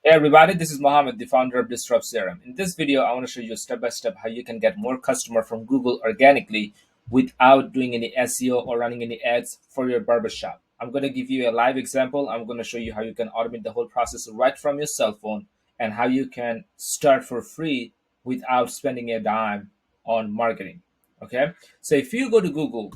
Hey everybody, this is Mohammed, the founder of Disrupt Serum. In this video, I want to show you step by step how you can get more customer from Google organically without doing any SEO or running any ads for your barbershop. I'm going to give you a live example. I'm going to show you how you can automate the whole process right from your cell phone and how you can start for free without spending a dime on marketing. Okay, so if you go to Google,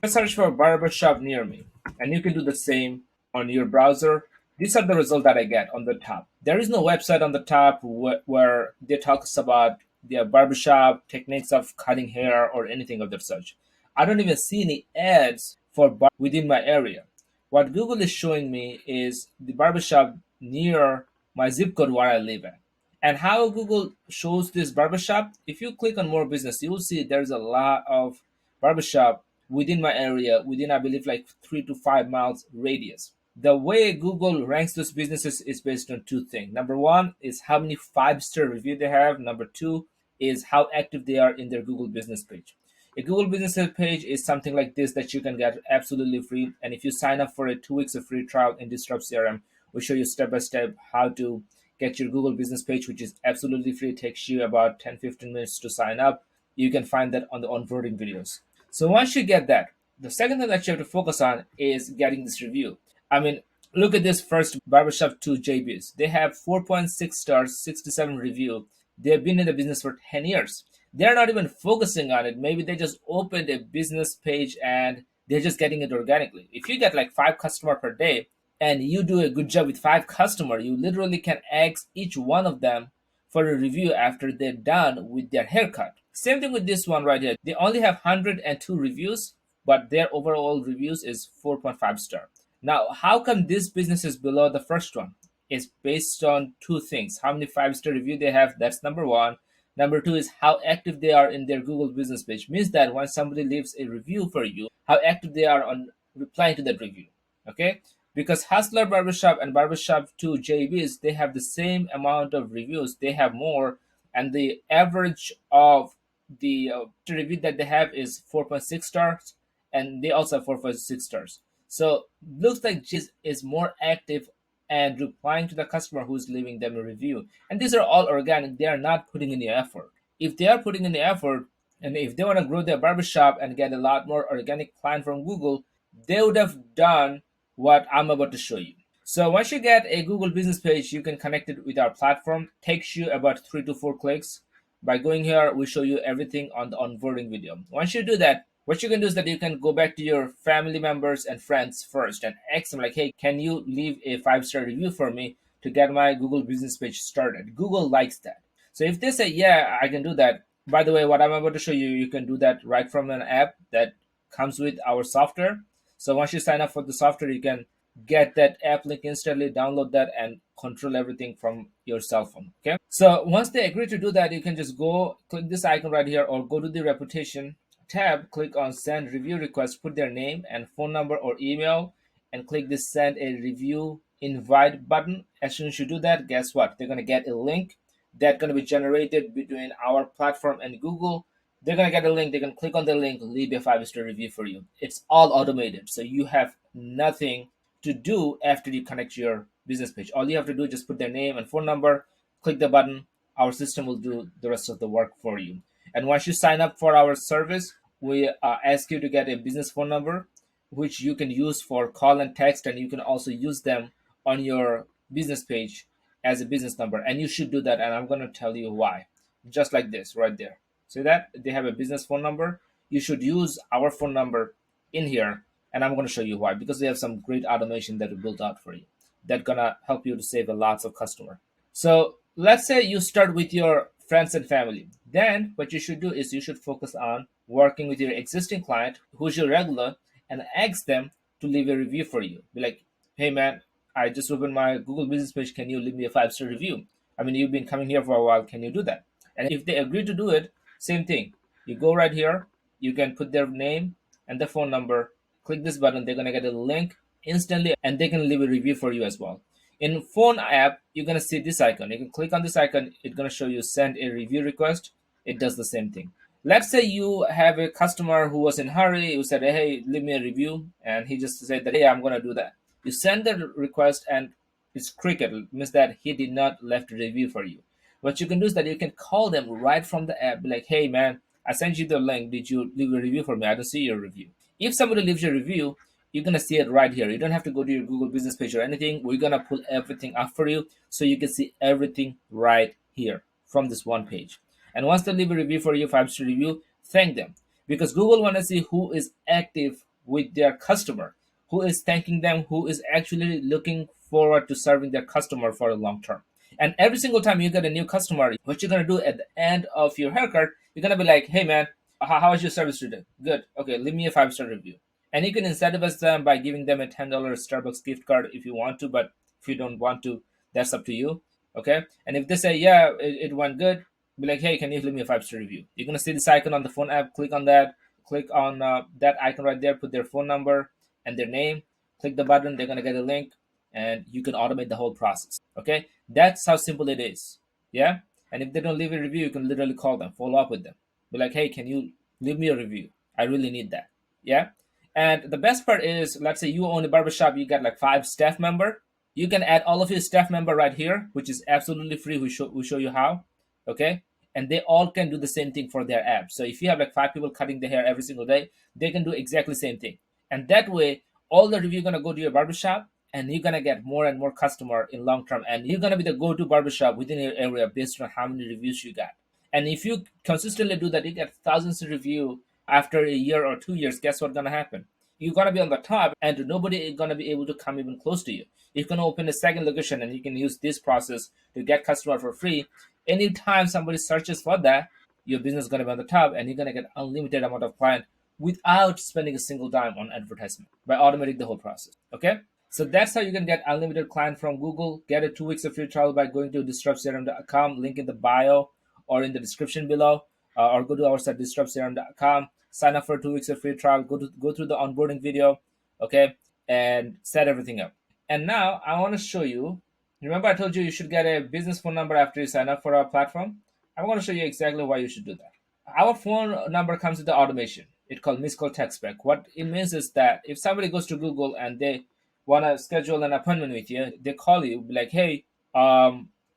search for barbershop near me, and you can do the same on your browser. These are the results that I get on the top. There is no website on the top where they talks about their barbershop techniques of cutting hair or anything of that such. I don't even see any ads for within my area. What Google is showing me is the barbershop near my zip code where I live at. And how Google shows this barbershop, if you click on more business, you will see there's a lot of barbershop within my area, within I believe like 3 to 5 miles radius. The way Google ranks those businesses is based on two things. Number one is how many 5-star review they have. Number two is how active they are in their Google business page. A Google business page is something like this that you can get absolutely free. And if you sign up for a 2 weeks of free trial in Disrupt CRM, we show you step by step how to get your Google business page, which is absolutely free. It takes you about 10-15 minutes to sign up. You can find that on the onboarding videos. So once you get that, the second thing that you have to focus on is getting this review. I mean, look at this first Barbershop 2 JBs. They have 4.6 stars, 67 review. They've been in the business for 10 years. They're not even focusing on it. Maybe they just opened a business page and they're just getting it organically. If you get like 5 customers per day and you do a good job with 5 customers, you literally can ask each one of them for a review after they're done with their haircut. Same thing with this one right here. They only have 102 reviews, but their overall reviews is 4.5 star. Now, how come this business is below the first one? It's based on two things. How many 5-star review they have, that's number one. Number two is how active they are in their Google business page. Means that when somebody leaves a review for you, how active they are on replying to that review. Okay? Because Hustler Barbershop and Barbershop 2 JBs, they have the same amount of reviews. They have more, and the average of the review that they have is 4.6 stars, and they also have 4.6 stars. So looks like Giz is more active and replying to the customer who's leaving them a review. And these are all organic. They are not putting any effort. If they are putting any effort, and if they want to grow their barbershop and get a lot more organic client from Google, they would have done what I'm about to show you. So once you get a Google business page, you can connect it with our platform. Takes you about 3 to 4 clicks. By going here, we show you everything on the onboarding video. Once you do that, what you can do is that you can go back to your family members and friends first and ask them like, hey, can you leave a 5-star review for me to get my Google business page started? Google likes that. So if they say, yeah, I can do that. By the way, what I'm about to show you, you can do that right from an app that comes with our software. So once you sign up for the software, you can get that app link instantly, download that, and control everything from your cell phone. Okay. So once they agree to do that, you can just go click this icon right here or go to the reputation tab, click on send review request, put their name and phone number or email, and click this send a review invite button. As soon as you do that, guess what? They're going to get a link that's going to be generated between our platform and Google. They're going to get a link. They can click on the link, leave a 5-star review for you. It's all automated. So you have nothing to do after you connect your business page. All you have to do is just put their name and phone number, click the button. Our system will do the rest of the work for you. And once you sign up for our service, we ask you to get a business phone number, which you can use for call and text, and you can also use them on your business page as a business number. And you should do that, and I'm going to tell you why. Just like this right there. See that? They have a business phone number. You should use our phone number in here, and I'm going to show you why. Because we have some great automation that we built out for you that's going to help you to save a lots of customer. So let's say you start with your friends and family. Then what you should do is you should focus on working with your existing client who's your regular and ask them to leave a review for you. Be like, hey man, I just opened my Google business page. Can you leave me a 5-star review? I mean, you've been coming here for a while. Can you do that? And if they agree to do it, same thing. You go right here. You can put their name and the phone number. Click this button. They're going to get a link instantly and they can leave a review for you as well. In phone app, you're going to see this icon. You can click on this icon. It's going to show you send a review request. It does the same thing. Let's say you have a customer who was in a hurry, who said, hey, leave me a review. And he just said that, hey, I'm going to do that. You send the request and It's cricket. It means that he did not left a review for you. What you can do is that you can call them right from the app. Be like, hey man, I sent you the link. Did you leave a review for me? I don't see your review. If somebody leaves your review, you're gonna see it right here. You don't have to go to your Google business page or anything. We're gonna pull everything up for you so you can see everything right here from this one page. And once they leave a review for you, 5-star review, thank them. Because Google wanna see who is active with their customer, who is thanking them, who is actually looking forward to serving their customer for a long term. And every single time you get a new customer, what you're gonna do at the end of your haircut, you're gonna be like, hey man, how was your service today? Good. Okay, leave me a 5-star review. And you can incentivize them by giving them a $10 Starbucks gift card if you want to, but if you don't want to, that's up to you. Okay. And if they say, yeah, it went good, be like, hey, can you leave me a 5-star review? You're gonna see this icon on the phone app, click on that, click on that icon right there, put their phone number and their name, click the button, they're gonna get a link, and you can automate the whole process. Okay, that's how simple it is. Yeah, and if they don't leave a review, you can literally call them, follow up with them, be like, hey, can you leave me a review? I really need that. Yeah, and the best part is, let's say you own a barbershop, you got like 5 staff member. You can add all of your staff member right here, which is absolutely free. We show you how. Okay, and they all can do the same thing for their app. So if you have like 5 people cutting the hair every single day, they can do exactly the same thing. And that way, all the review gonna go to your barbershop, and you're gonna get more and more customer in long term, and you're gonna be the go-to barbershop within your area based on how many reviews you got. And if you consistently do that, you get thousands of review after a year or 2 years. Guess what's gonna happen? You're gonna be on the top, and nobody is gonna be able to come even close to you. You can open a second location, and you can use this process to get customer for free. Anytime somebody searches for that, your business is gonna be on the top, and you're gonna get unlimited amount of client without spending a single dime on advertisement by automating the whole process. Okay? So that's how you can get unlimited client from Google. Get a 2 weeks of free trial by going to DisruptCRM.com, link in the bio or in the description below, or go to our site DisruptCRM.com. Sign up for 2 weeks of free trial. Go through the onboarding video, okay, and set everything up. And now I want to show you. Remember, I told you you should get a business phone number after you sign up for our platform. I want to show you exactly why you should do that. Our phone number comes with the automation. It's called missed call text back. What it means is that if somebody goes to Google and they want to schedule an appointment with you, they call you, be like, hey, I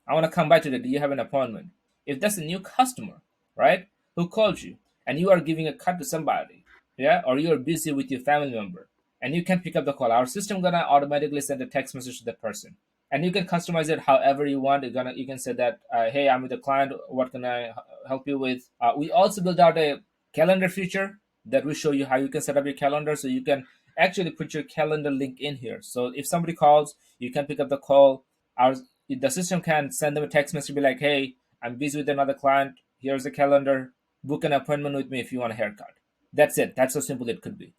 want to come by today. Do you have an appointment? If that's a new customer, right, who called you, and you are giving a cut to somebody, yeah, or you are busy with your family member, and you can pick up the call, our system gonna automatically send a text message to that person, and you can customize it however you want. You can say that, hey, I'm with a client. What can I help you with? We also built out a calendar feature that will show you how you can set up your calendar, so you can actually put your calendar link in here. So if somebody calls, you can pick up the call. The system can send them a text message, be like, hey, I'm busy with another client. Here's a calendar. Book an appointment with me if you want a haircut. That's it. That's how simple it could be.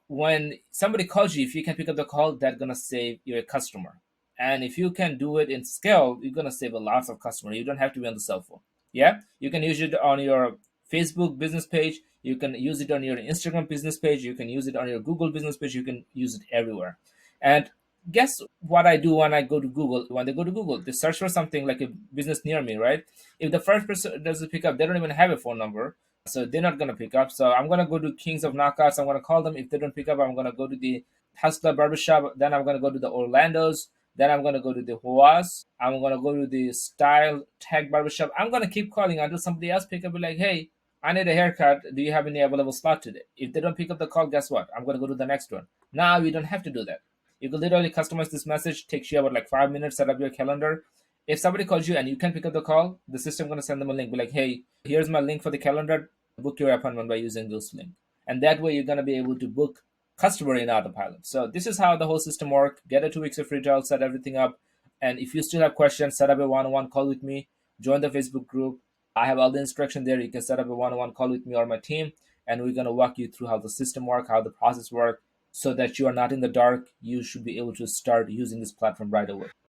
When somebody calls you, if you can pick up the call, that's gonna save you a customer. And if you can do it in scale, you're gonna save a lot of customer. You don't have to be on the cell phone. Yeah, you can use it on your Facebook business page. You can use it on your Instagram business page. You can use it on your Google business page. You can use it everywhere. And guess what I do when I go to Google? When they go to Google, they search for something like a business near me, right? If the first person doesn't pick up, they don't even have a phone number, so they're not gonna pick up. So I'm gonna go to Kings of Knockouts. I'm gonna call them. If they don't pick up, I'm gonna go to the Hustler Barbershop. Then I'm gonna go to the Orlando's. Then I'm gonna go to the Huas. I'm gonna go to the Style Tag Barbershop. I'm gonna keep calling until somebody else pick up. Be like, hey, I need a haircut. Do you have any available slot today? If they don't pick up the call, guess what? I'm gonna go to the next one. Now you don't have to do that. You can literally customize this message. Takes you about like 5 minutes. Set up your calendar. If somebody calls you and you can pick up the call, the system gonna send them a link. Be like, hey, here's my link for the calendar. Book your appointment by using this link. And that way you're gonna be able to book customer in autopilot. So this is how the whole system works. Get a 2 weeks of free trial, set everything up. And if you still have questions, set up a one-on-one call with me. Join the Facebook group. I have all the instruction there. You can set up a one-on-one call with me or my team, and we're gonna walk you through how the system works, how the process works, so that you are not in the dark. You should be able to start using this platform right away.